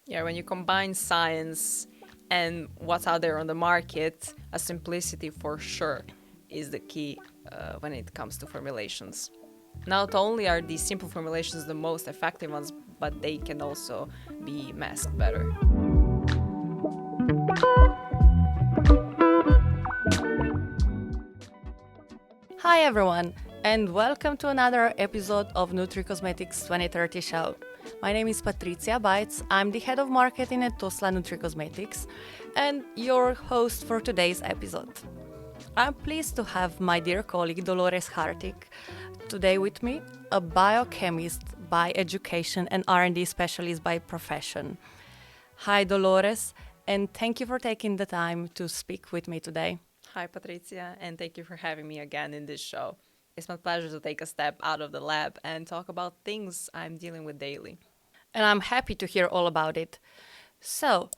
Yeah, when you combine science and what's out there on the market, a simplicity for sure is the key when it comes to formulations. Not only are these simple formulations the most effective ones, but they can also be masked better. Hi everyone, and welcome to another episode of Nutricosmetics 2030 show. My name is Patricija Bajc, I'm the head of marketing at TOSLA Nutricosmetics, and your host for today's episode. I'm pleased to have my dear colleague Dolores Hartig today with me, a biochemist by education and R&D specialist by profession. Hi Dolores, and thank you for taking the time to speak with me today. Hi, Patricia, and thank you for having me again in this show. It's my pleasure to take a step out of the lab and talk about things I'm dealing with daily. And I'm happy to hear all about it. So,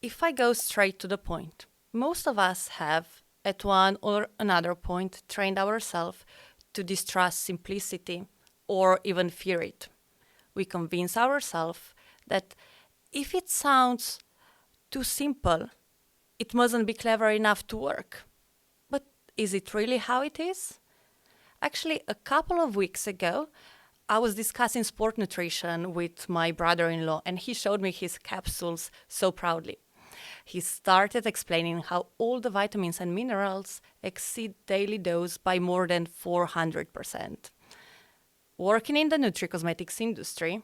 if I go straight to the point, most of us have, at one or another point, trained ourselves to distrust simplicity or even fear it. We convince ourselves that if it sounds too simple, it mustn't be clever enough to work. But is it really how it is? Actually, a couple of weeks ago, I was discussing sport nutrition with my brother-in-law, and he showed me his capsules so proudly. He started explaining how all the vitamins and minerals exceed daily dose by more than 400%. Working in the nutricosmetics industry,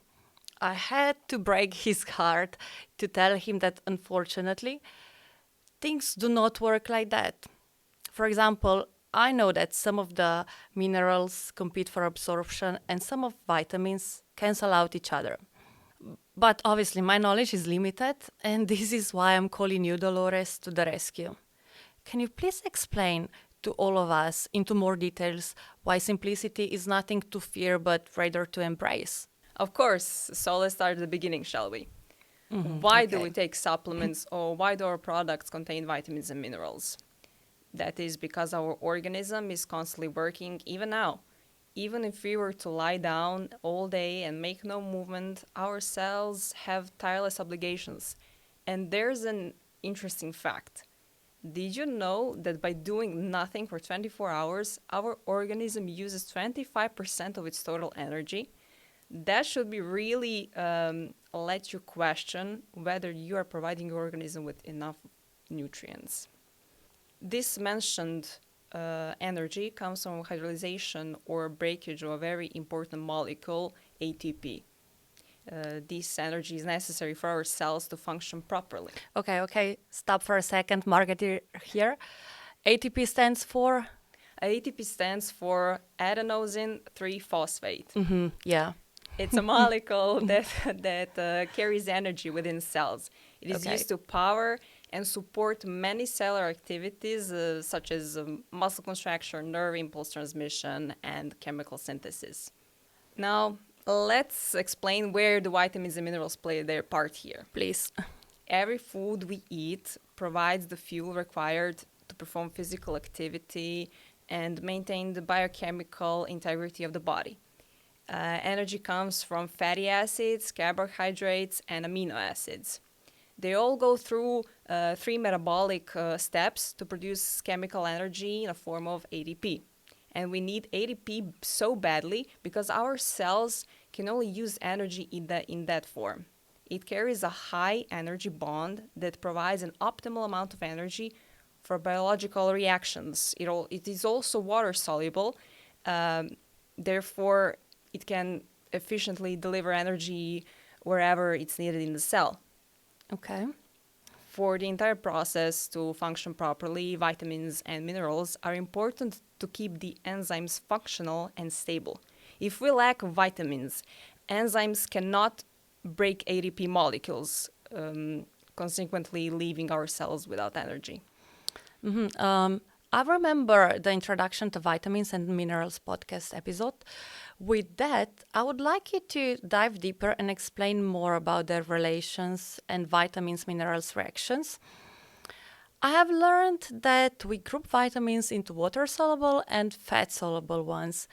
I had to break his heart to tell him that unfortunately, things do not work like that. For example, I know that some of the minerals compete for absorption and some of vitamins cancel out each other. But obviously, my knowledge is limited, and this is why I'm calling you, Dolores, to the rescue. Can you please explain to all of us into more details why simplicity is nothing to fear but rather to embrace? Of course, so let's start at the beginning, shall we? Why do Okay. we take supplements or why do our products contain vitamins and minerals? That is because our organism is constantly working even now. Even if we were to lie down all day and make no movement, our cells have tireless obligations. And there's an interesting fact. Did you know that by doing nothing for 24 hours, our organism uses 25% of its total energy? That should be really let you question whether you are providing your organism with enough nutrients. This mentioned energy comes from hydrolyzation or breakage of a very important molecule, ATP. This energy is necessary for our cells to function properly. Okay, stop for a second, marketer here. ATP stands for? ATP stands for adenosine 3-phosphate. Yeah. It's a molecule that carries energy within cells. It is Okay. used to power and support many cellular activities such as muscle contraction, nerve impulse transmission, and chemical synthesis. Now, let's explain where the vitamins and minerals play their part here. Please. Every food we eat provides the fuel required to perform physical activity and maintain the biochemical integrity of the body. Energy comes from fatty acids, carbohydrates, and amino acids. They all go through three metabolic steps to produce chemical energy in a form of ATP. And we need ATP so badly because our cells can only use energy in that form. It carries a high energy bond that provides an optimal amount of energy for biological reactions. It is also water soluble, therefore it can efficiently deliver energy wherever it's needed in the cell. Okay. For the entire process to function properly, vitamins and minerals are important to keep the enzymes functional and stable. If we lack vitamins, enzymes cannot break ATP molecules, consequently leaving our cells without energy. I remember the introduction to vitamins and minerals podcast episode. With that, I would like you to dive deeper and explain more about their relations and vitamins minerals reactions. I have learned that we group vitamins into water soluble and fat soluble ones.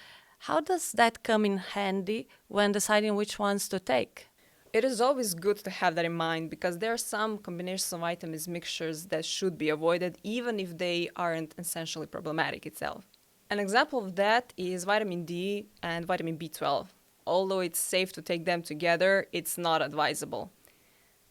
How does that come in handy when deciding which ones to take? It is always good to have that in mind because there are some combinations of vitamins mixtures that should be avoided even if they aren't essentially problematic itself. An example of that is vitamin D and vitamin B12. Although it's safe to take them together, it's not advisable.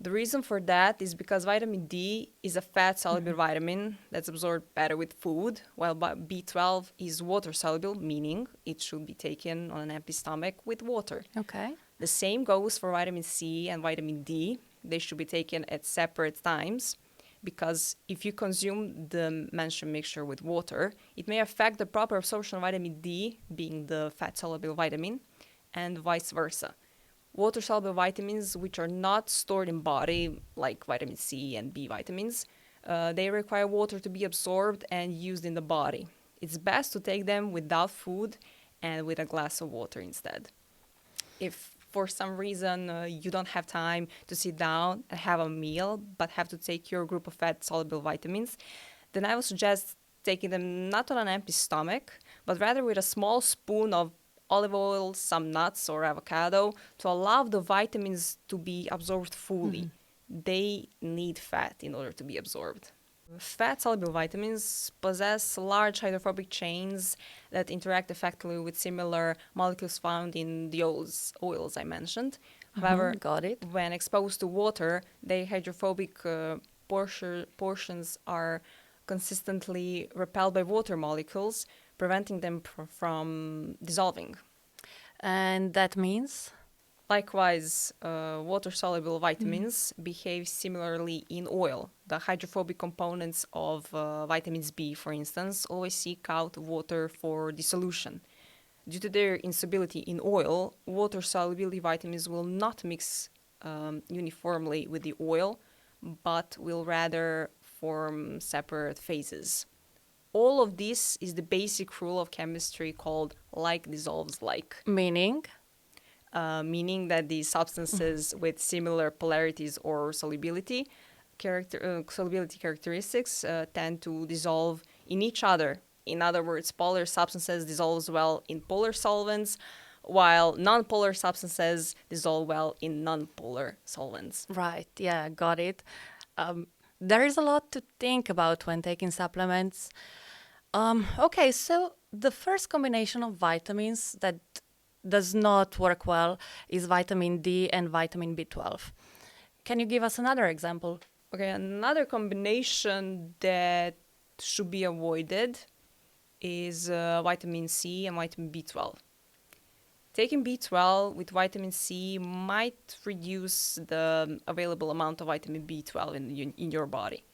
The reason for that is because vitamin D is a fat-soluble vitamin that's absorbed better with food, while B12 is water-soluble, meaning it should be taken on an empty stomach with water. Okay. The same goes for vitamin C and vitamin D. They should be taken at separate times because if you consume the mentioned mixture with water, it may affect the proper absorption of vitamin D, being the fat-soluble vitamin, and vice versa. Water-soluble vitamins, which are not stored in body, like vitamin C and B vitamins, they require water to be absorbed and used in the body. It's best to take them without food and with a glass of water instead. If for some reason you don't have time to sit down and have a meal, but have to take your group of fat-soluble vitamins, then I would suggest taking them not on an empty stomach, but rather with a small spoon of olive oil, some nuts or avocado to allow the vitamins to be absorbed fully. They need fat in order to be absorbed. Fat-soluble vitamins possess large hydrophobic chains that interact effectively with similar molecules found in the oils I mentioned. However, Got it. when exposed to water, their hydrophobic portions are consistently repelled by water molecules, preventing them from dissolving. And that means? Likewise, water-soluble vitamins behave similarly in oil. The hydrophobic components of vitamins B, for instance, always seek out water for dissolution. Due to their instability in oil, water-soluble vitamins will not mix uniformly with the oil, but will rather form separate phases. All of this is the basic rule of chemistry called like dissolves like. Meaning? Meaning that these substances with similar polarities or solubility characteristics tend to dissolve in each other. In other words, polar substances dissolve well in polar solvents, while non-polar substances dissolve well in non-polar solvents. Right, yeah, got it. There is a lot to think about when taking supplements. Okay, so the first combination of vitamins that does not work well is vitamin D and vitamin B12. Can you give us another example? Okay, another combination that should be avoided is vitamin C and vitamin B12. Taking B12 with vitamin C might reduce the available amount of vitamin B12 in your body.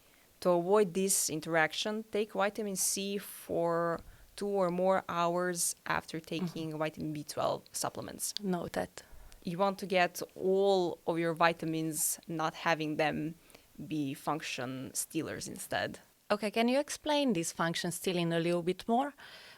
To avoid this interaction, take vitamin C for 2 or more hours after taking vitamin B12 supplements. Noted. You want to get all of your vitamins, not having them be function stealers instead. Okay, can you explain this function stealing a little bit more?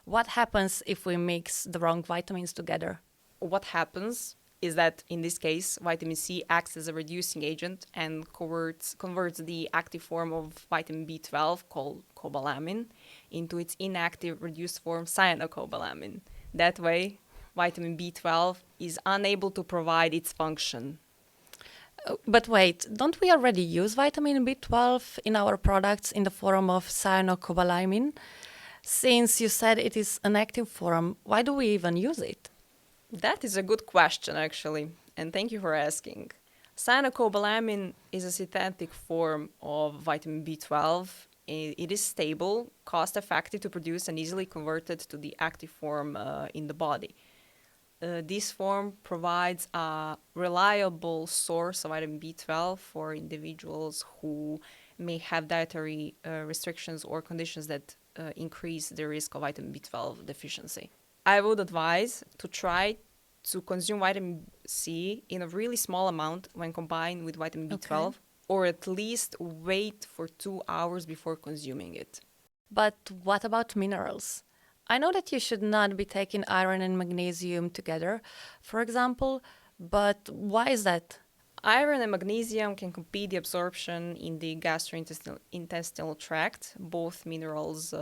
What happens if we mix the wrong vitamins together? What happens is that in this case, vitamin C acts as a reducing agent and converts the active form of vitamin B12, called cobalamin, into its inactive reduced form cyanocobalamin. That way, vitamin B12 is unable to provide its function. But wait, don't we already use vitamin B12 in our products in the form of cyanocobalamin? Since you said it is an active form, why do we even use it? That is a good question, actually, and thank you for asking. Cyanocobalamin is a synthetic form of vitamin B12. It is stable, cost-effective to produce, and easily converted to the active form in the body. This form provides a reliable source of vitamin B12 for individuals who may have dietary restrictions or conditions that increase the risk of vitamin B12 deficiency. I would advise to try to consume vitamin C in a really small amount when combined with vitamin B12, Okay. or at least wait for 2 hours before consuming it. But what about minerals? I know that you should not be taking iron and magnesium together, for example, but why is that? Iron and magnesium can compete the absorption in the gastrointestinal tract. Both minerals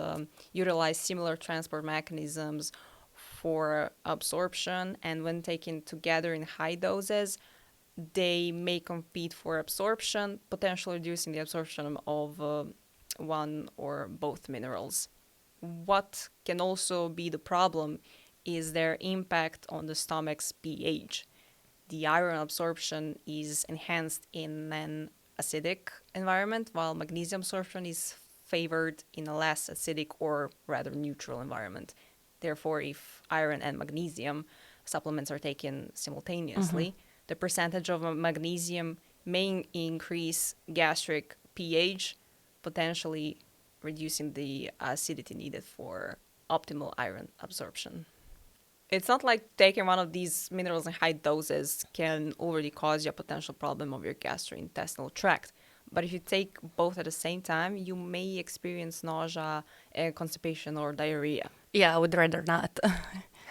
utilize similar transport mechanisms for absorption, and when taken together in high doses, they may compete for absorption, potentially reducing the absorption of one or both minerals. What can also be the problem is their impact on the stomach's pH. The iron absorption is enhanced in an acidic environment, while magnesium absorption is favored in a less acidic or rather neutral environment. Therefore, if iron and magnesium supplements are taken simultaneously, the percentage of magnesium may increase gastric pH, potentially reducing the acidity needed for optimal iron absorption. It's not like taking one of these minerals in high doses can already cause you a potential problem of your gastrointestinal tract. But if you take both at the same time, you may experience nausea, constipation, or diarrhea. Yeah, I would rather not.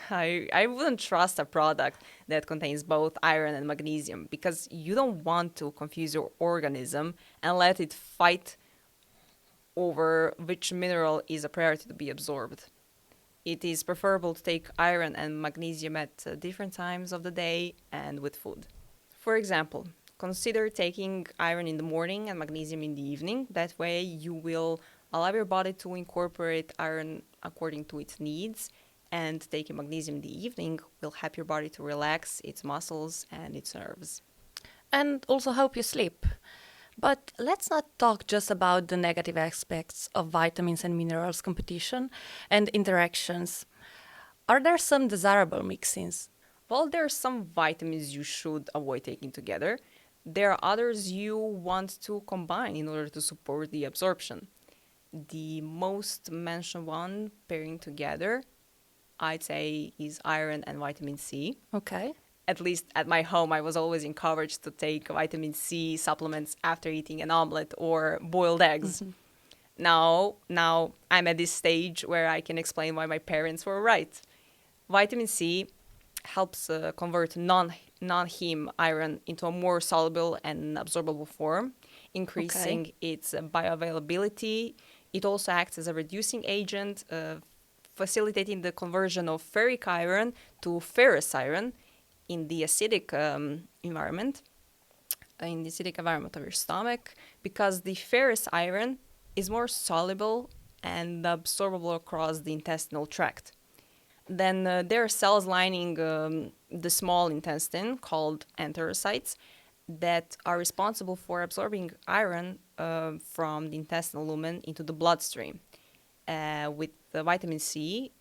I wouldn't trust a product that contains both iron and magnesium because you don't want to confuse your organism and let it fight over which mineral is a priority to be absorbed. It is preferable to take iron and magnesium at different times of the day and with food. For example, consider taking iron in the morning and magnesium in the evening. That way you will allow your body to incorporate iron according to its needs, and taking magnesium in the evening will help your body to relax its muscles and its nerves. And also help you sleep. But let's not talk just about the negative aspects of vitamins and minerals competition and interactions. Are there some desirable mixins? While there are some vitamins you should avoid taking together, there are others you want to combine in order to support the absorption. The most mentioned one pairing together, I'd say, is iron and vitamin C. Okay. At least at my home, I was always encouraged to take vitamin C supplements after eating an omelet or boiled eggs. Now I'm at this stage where I can explain why my parents were right. Vitamin C helps convert non-heme iron into a more soluble and absorbable form, increasing its bioavailability. It also acts as a reducing agent, facilitating the conversion of ferric iron to ferrous iron in the acidic environment of your stomach, because the ferrous iron is more soluble and absorbable across the intestinal tract. Then there are cells lining the small intestine called enterocytes that are responsible for absorbing iron from the intestinal lumen into the bloodstream. With the vitamin C,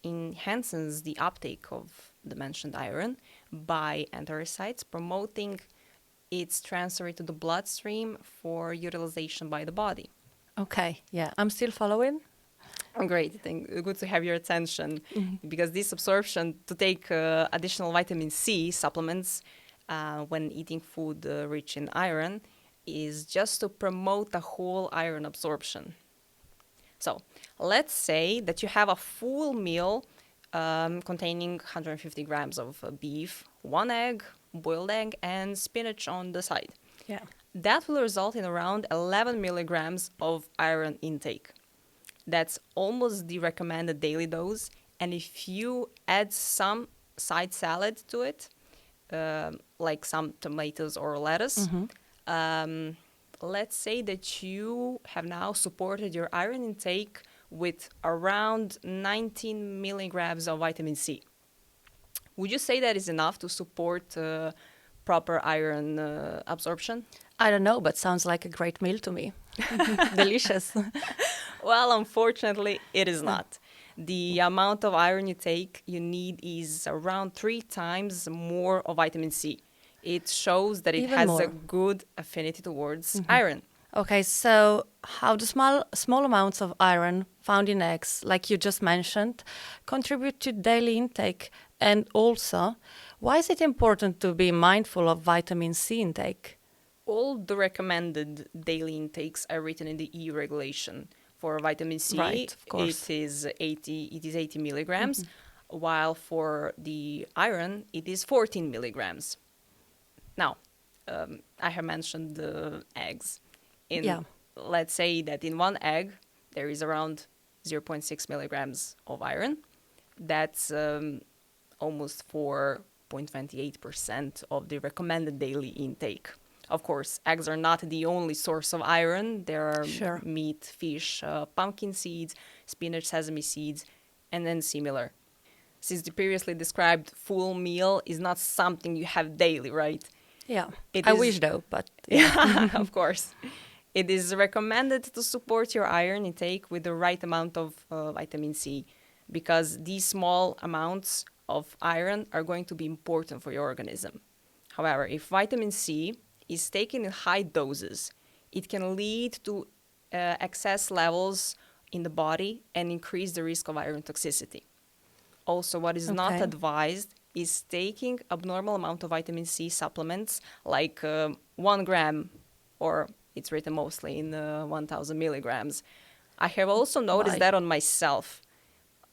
enhances the uptake of the mentioned iron by enterocytes, promoting its transfer to the bloodstream for utilization by the body. Okay, yeah, I'm still following. Great, good to have your attention, because this absorption to take additional vitamin C supplements when eating food rich in iron is just to promote a whole iron absorption. So let's say that you have a full meal containing 150 grams of beef, one egg, boiled egg, and spinach on the side. Yeah. That will result in around 11 milligrams of iron intake. That's almost the recommended daily dose. And if you add some side salad to it, like some tomatoes or lettuce, let's say that you have now supported your iron intake with around 19 milligrams of vitamin C. Would you say that is enough to support proper iron absorption? I don't know, but sounds like a great meal to me. Delicious. Well, unfortunately, it is not. The amount of iron you need is around 3 times more of vitamin C. It shows that it Even has more. a good affinity towards iron. Okay, so how do small amounts of iron found in eggs, like you just mentioned, contribute to daily intake? And also, why is it important to be mindful of vitamin C intake? All the recommended daily intakes are written in the EU regulation. For vitamin C, Right, of course. it is 80 milligrams, while for the iron, it is 14 milligrams. Now, I have mentioned the eggs. Let's say that in one egg, there is around 0.6 milligrams of iron. That's almost 4 5.28% of the recommended daily intake. Of course, eggs are not the only source of iron. There are Sure. meat, fish, pumpkin seeds, spinach, sesame seeds, and then similar. Since the previously described full meal is not something you have daily, right? Yeah. It I is, wish though, but yeah, of course. It is recommended to support your iron intake with the right amount of vitamin C because these small amounts of iron are going to be important for your organism. However, if vitamin C is taken in high doses, it can lead to excess levels in the body and increase the risk of iron toxicity. Also, what is not okay. advised is taking abnormal amount of vitamin C supplements like 1 gram, or it's written mostly in 1000 milligrams. I have also noticed Why? that on myself.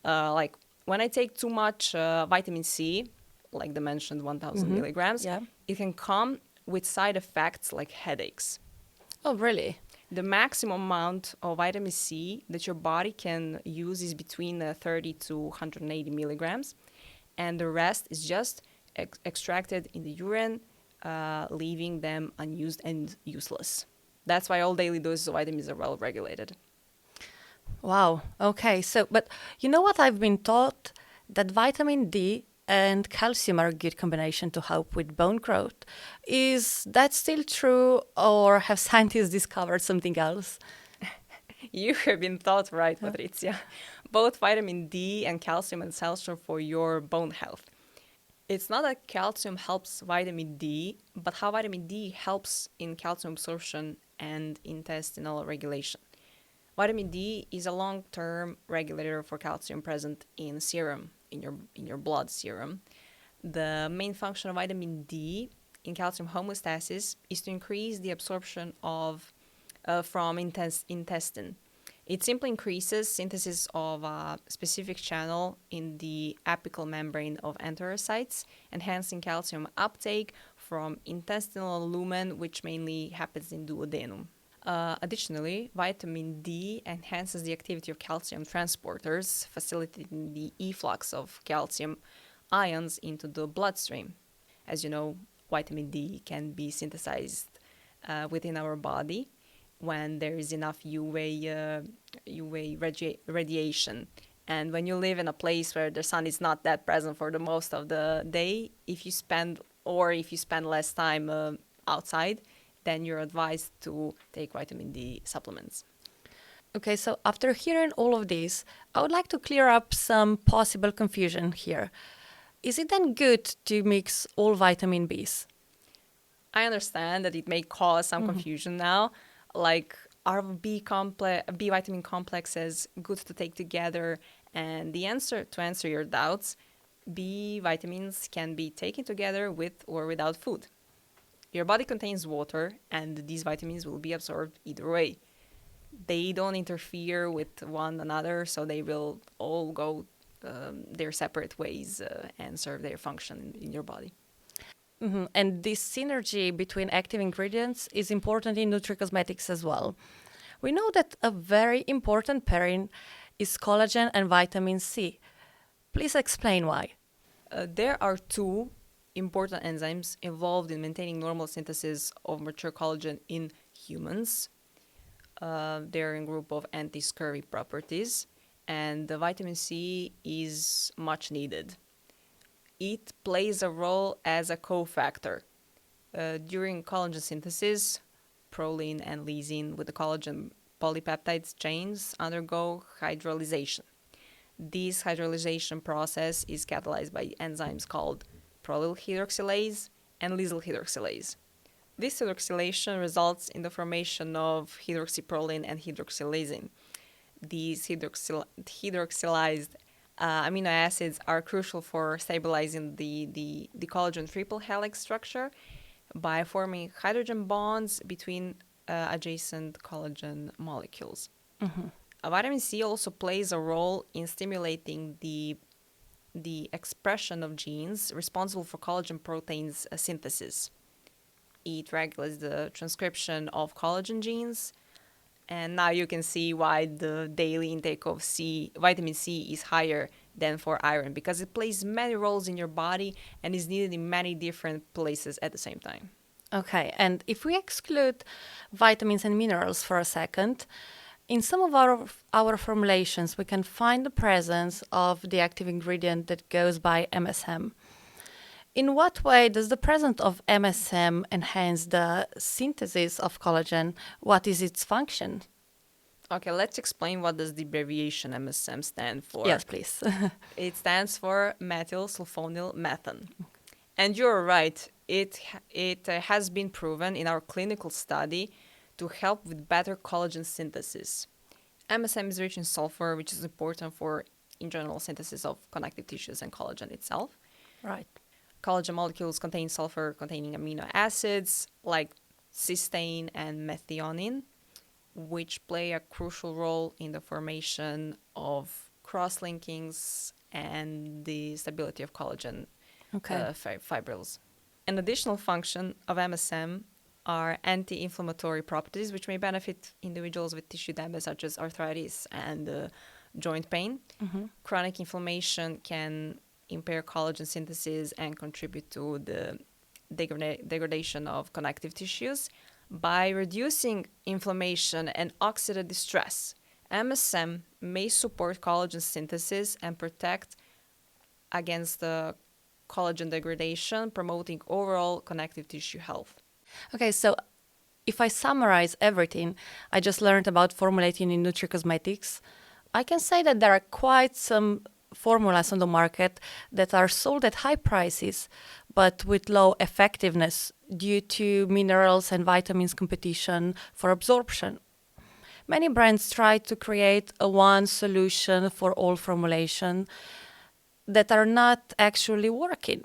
Like when I take too much vitamin C, like the mentioned 1000 Mm-hmm. milligrams, Yeah. it can come with side effects like headaches. Oh, really? The maximum amount of vitamin C that your body can use is between 30 to 180 milligrams, and the rest is just extracted in the urine, leaving them unused and useless. That's why all daily doses of vitamins are well regulated. Wow. Okay. So, but you know what I've been taught that vitamin D and calcium are a good combination to help with bone growth. Is that still true, or have scientists discovered something else? You have been taught right, Patricia. Both vitamin D and calcium are essential for your bone health. It's not that calcium helps vitamin D, but how vitamin D helps in calcium absorption and intestinal regulation. Vitamin D is a long-term regulator for calcium present in serum, in your blood serum. The main function of vitamin D in calcium homeostasis is to increase the absorption of from intestine. It simply increases synthesis of a specific channel in the apical membrane of enterocytes, enhancing calcium uptake from intestinal lumen, which mainly happens in duodenum. Additionally, vitamin D enhances the activity of calcium transporters, facilitating the efflux of calcium ions into the bloodstream. As you know, vitamin D can be synthesized within our body when there is enough UV radiation. And when you live in a place where the sun is not that present for the most of the day, if you spend less time outside, then you're advised to take vitamin D supplements. Okay, so after hearing all of this, I would like to clear up some possible confusion here. Is it then good to mix all vitamin Bs? I understand that it may cause some confusion now, like are B vitamin complexes good to take together? And to answer your doubts, B vitamins can be taken together with or without food. Your body contains water, and these vitamins will be absorbed either way. They don't interfere with one another, so they will all go their separate ways and serve their function in your body. And this synergy between active ingredients is important in nutricosmetics as well. We know that a very important pairing is collagen and vitamin C. Please explain why. There are two important enzymes involved in maintaining normal synthesis of mature collagen in humans. They're in group of anti-scurvy properties, and the vitamin C is much needed. It plays a role as a cofactor. During collagen synthesis, proline and lysine with the collagen polypeptides chains undergo hydrolyzation. This hydrolyzation process is catalyzed by enzymes called prolyl hydroxylase and lysyl hydroxylase. This hydroxylation results in the formation of hydroxyproline and hydroxylase. These hydroxylized amino acids are crucial for stabilizing the collagen triple helix structure by forming hydrogen bonds between adjacent collagen molecules. Vitamin C also plays a role in stimulating the expression of genes responsible for collagen proteins synthesis. It regulates the transcription of collagen genes, and now you can see why the daily intake of vitamin C is higher than for iron because it plays many roles in your body and is needed in many different places at the same time. Okay, and if we exclude vitamins and minerals for a second, in some of our formulations, we can find the presence of the active ingredient that goes by MSM. In what way does the presence of MSM enhance the synthesis of collagen? What is its function? Okay, let's explain what does the abbreviation MSM stand for. Yes, please. It stands for methyl sulfonyl methane. And you're right, it has been proven in our clinical study to help with better collagen synthesis. MSM is rich in sulfur, which is important for, in general, synthesis of connective tissues and collagen itself. Right. Collagen molecules contain sulfur-containing amino acids like cysteine and methionine, which play a crucial role in the formation of cross-linkings and the stability of collagen fibrils. An additional function of MSM are anti-inflammatory properties, which may benefit individuals with tissue damage such as arthritis and joint pain. Mm-hmm. Chronic inflammation can impair collagen synthesis and contribute to the degradation of connective tissues. By reducing inflammation and oxidative stress, MSM may support collagen synthesis and protect against the collagen degradation, promoting overall connective tissue health. Okay, so if I summarize everything I just learned about formulating in nutricosmetics, I can say that there are quite some formulas on the market that are sold at high prices, but with low effectiveness due to minerals and vitamins competition for absorption. Many brands try to create a one solution for all formulation that are not actually working.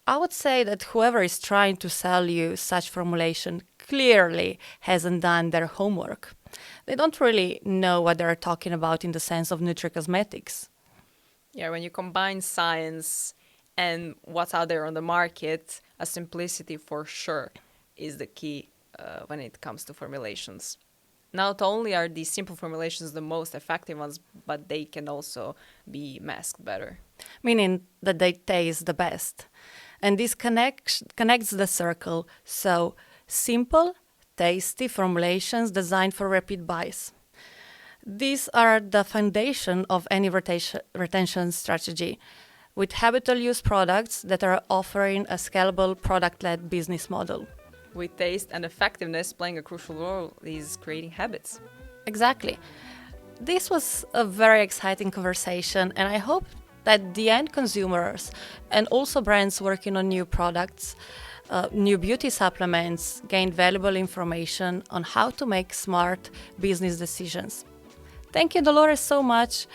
I would say that whoever is trying to sell you such formulation clearly hasn't done their homework. They don't really know what they're talking about in the sense of nutricosmetics. Yeah, when you combine science and what's out there on the market, a simplicity for sure is the key when it comes to formulations. Not only are these simple formulations the most effective ones, but they can also be masked better. Meaning that they taste the best. And this connects the circle. So simple, tasty formulations designed for repeat buys. These are the foundation of any retention strategy, with habitual use products that are offering a scalable product-led business model. With taste and effectiveness playing a crucial role is creating habits. Exactly. This was a very exciting conversation, and I hope that the end consumers and also brands working on new products, new beauty supplements gain valuable information on how to make smart business decisions. Thank you, Dolores, so much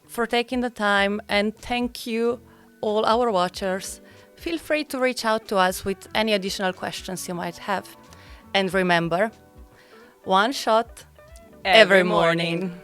for taking the time, and thank you, all our watchers. Feel free to reach out to us with any additional questions you might have. And remember, one shot every morning.